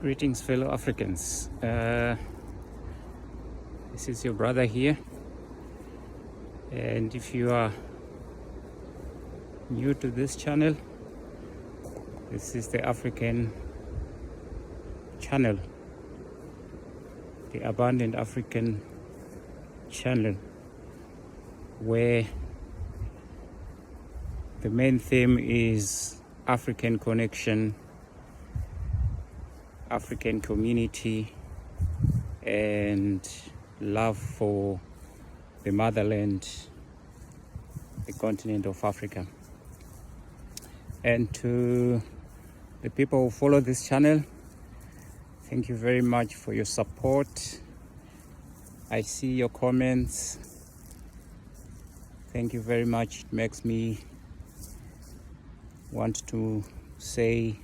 Greetings, fellow Africans. This is your brother here, and if you are new to this channel, this is the African channel, the Abundant African channel, where the main theme is African connection, African community, and love for the motherland, the continent of Africa. And to the people who follow this channel, thank you very much for your support. I see your comments. Thank you very much. It makes me want to say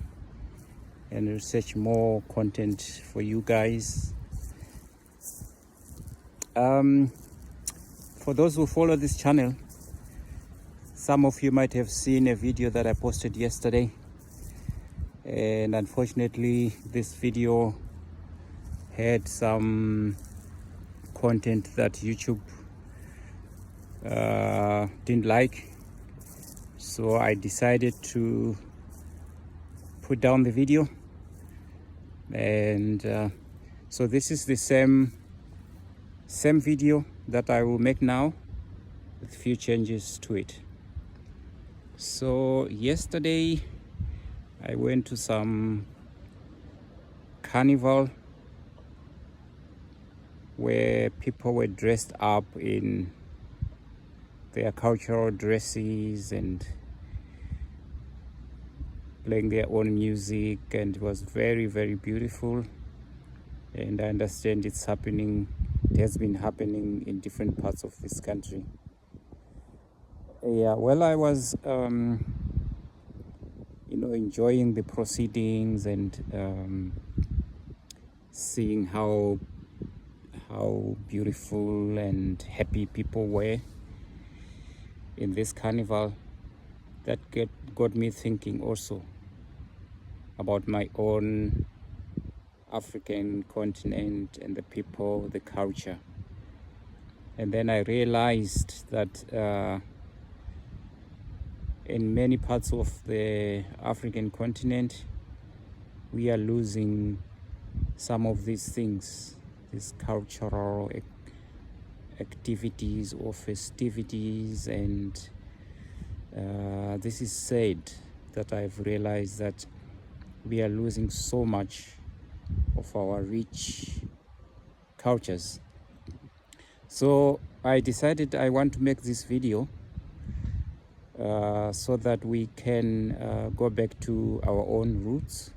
and research more content for you guys. For those who follow this channel, some of you might have seen a video that I posted yesterday, and unfortunately this video had some content that YouTube didn't like, so I decided to put down the video. And so this is the same video that I will make now with few changes to it. So yesterday I went to some carnival where people were dressed up in their cultural dresses and playing their own music, and it was very, very beautiful. And I understand it has been happening in different parts of this country. Yeah, well, I was enjoying the proceedings and seeing how beautiful and happy people were in this carnival. That got me thinking also about my own African continent and the people, the culture. And then I realized that in many parts of the African continent, we are losing some of these things, these cultural activities or festivities, and this is sad that I've realized that we are losing so much of our rich cultures. So I decided I want to make this video so that we can go back to our own roots.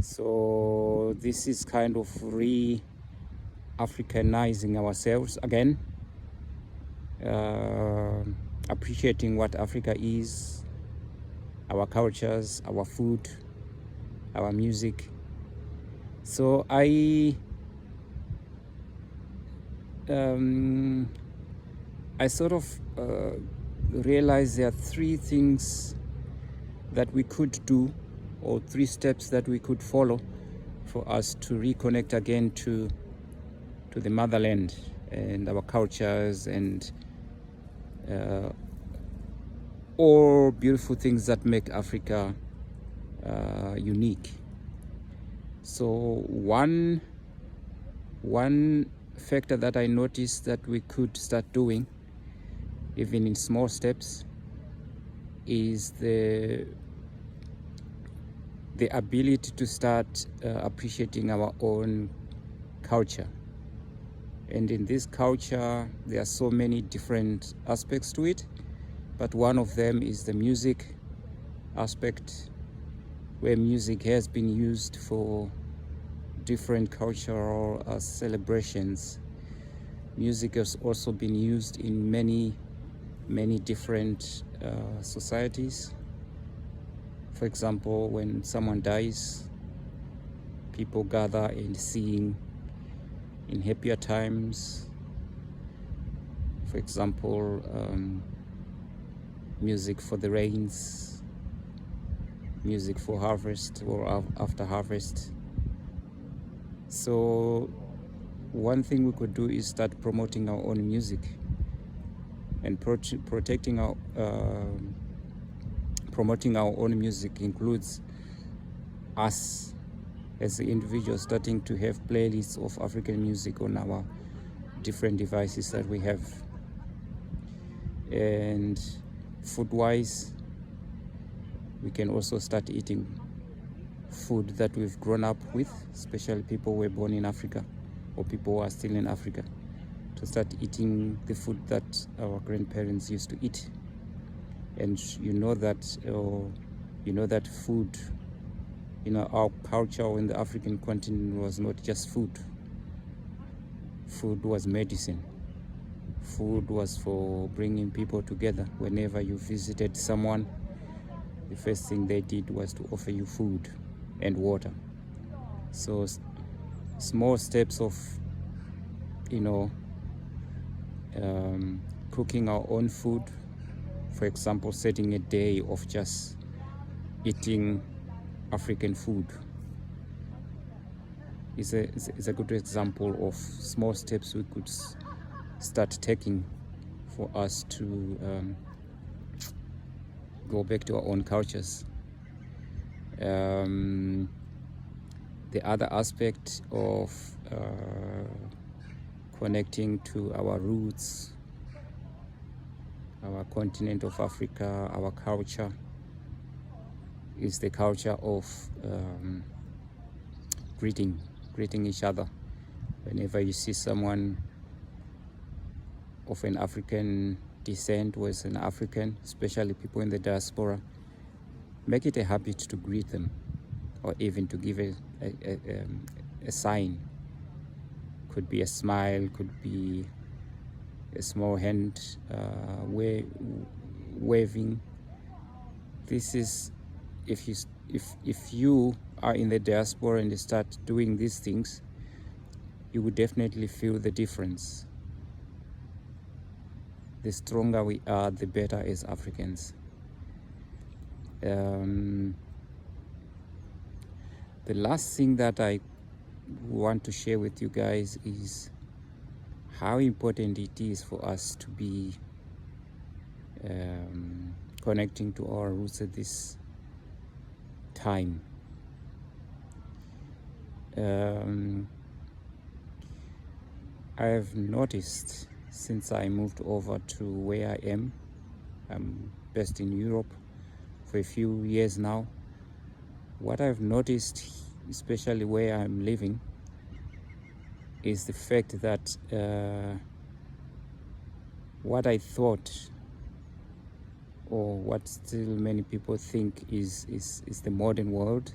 So this is kind of Re-Africanizing ourselves again, appreciating what Africa is, our cultures, our food, our music. So I sort of realized there are three things that we could do, or three steps that we could follow for us to reconnect again to the motherland and our cultures and all beautiful things that make Africa unique. So one factor that I noticed that we could start doing, even in small steps, is the ability to start appreciating our own culture. And in this culture, there are so many different aspects to it, but one of them is the music aspect, where music has been used for different cultural celebrations. Music has also been used in many different societies. For example, when someone dies, people gather and sing. In happier times, for example, music for the rains, music for harvest or after harvest. So one thing we could do is start promoting our own music, and promoting our own music includes us as the individuals starting to have playlists of African music on our different devices that we have. And food-wise, we can also start eating food that we've grown up with, especially people who were born in Africa or people who are still in Africa, to start eating the food that our grandparents used to eat. And you know that food, our culture in the African continent was not just food. Food was medicine. Food was for bringing people together. Whenever you visited someone, the first thing they did was to offer you food and water. So small steps of cooking our own food, for example, setting a day of just eating African food, is a good example of small steps we could start taking for us to go back to our own cultures. The other aspect of connecting to our roots, our continent of Africa, our culture, is the culture of greeting each other. Whenever you see someone of an African descent who is an African, especially people in the diaspora, make it a habit to greet them, or even to give a sign. Could be a smile, could be a small hand waving. This is, if you are in the diaspora and you start doing these things, you would definitely feel the difference. The stronger we are, the better as Africans. The last thing that I want to share with you guys is how important it is for us to be connecting to our roots at this time. I have noticed since I moved over to where I am, I'm based in Europe for a few years now. What I've noticed, especially where I'm living, is the fact that what I thought, or what still many people think is the modern world,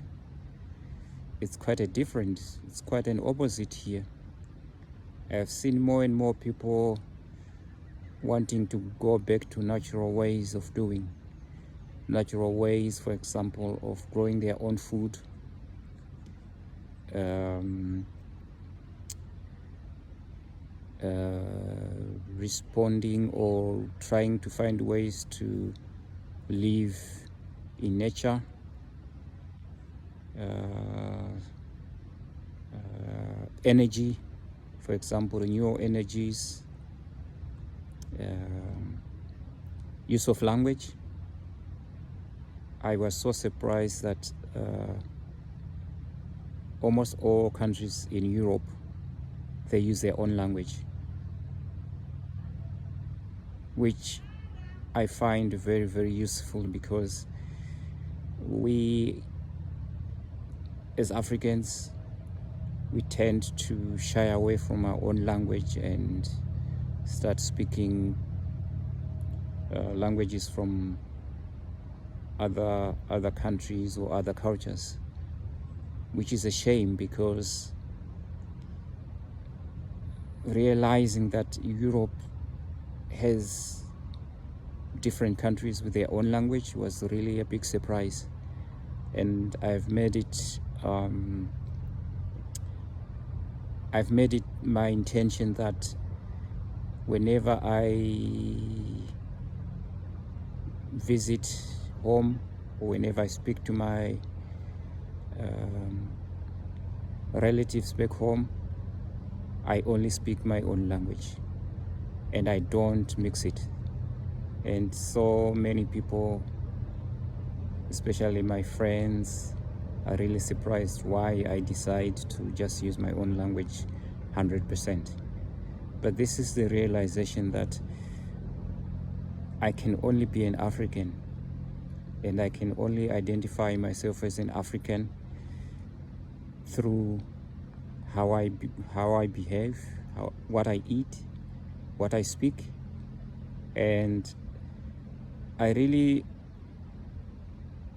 it's quite it's quite an opposite here. I have seen more and more people wanting to go back to natural ways of doing. Natural ways, for example, of growing their own food, responding or trying to find ways to live in nature, energy, for example, renewable energies, use of language. I was so surprised that almost all countries in Europe, they use their own language, which I find very, very useful, because we as Africans, we tend to shy away from our own language and start speaking languages from other countries or other cultures, which is a shame, because realizing that Europe has different countries with their own language was really a big surprise. And I've made it my intention that whenever I visit home, or whenever I speak to my relatives back home, I only speak my own language and I don't mix it. And so many people, especially my friends, are really surprised why I decide to just use my own language 100%. But this is the realization that I can only be an African, and I can only identify myself as an African through how I behave, what I eat, what I speak. And I really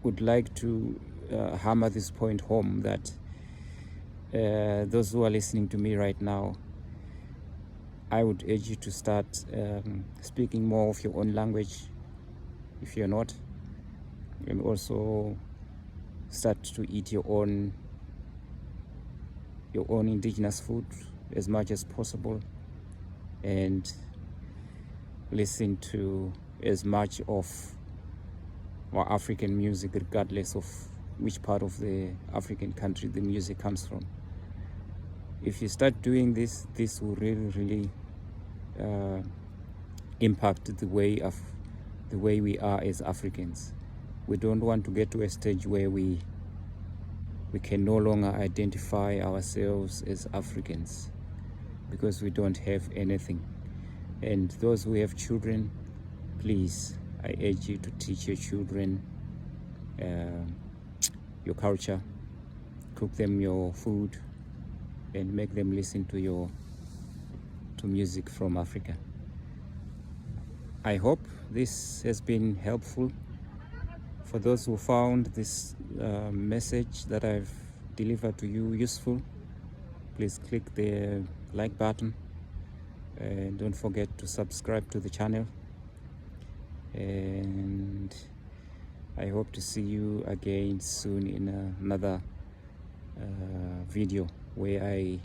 would like to hammer this point home that those who are listening to me right now, I would urge you to start speaking more of your own language if you're not, and also start to eat your own indigenous food as much as possible, and listen to as much of our African music, regardless of which part of the African country the music comes from. If you start doing this, this will really impact the way we are as Africans. We don't want to get to a stage where we can no longer identify ourselves as Africans because we don't have anything. And those who have children, please, I urge you to teach your children your culture, cook them your food, and make them listen to music from Africa. I hope this has been helpful. For those who found this message that I've delivered to you useful, please click the like button and don't forget to subscribe to the channel. And I hope to see you again soon in another video where I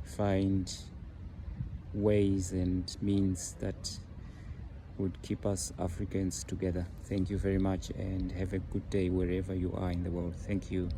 find ways and means that would keep us Africans together. Thank you very much and have a good day wherever you are in the world. Thank you.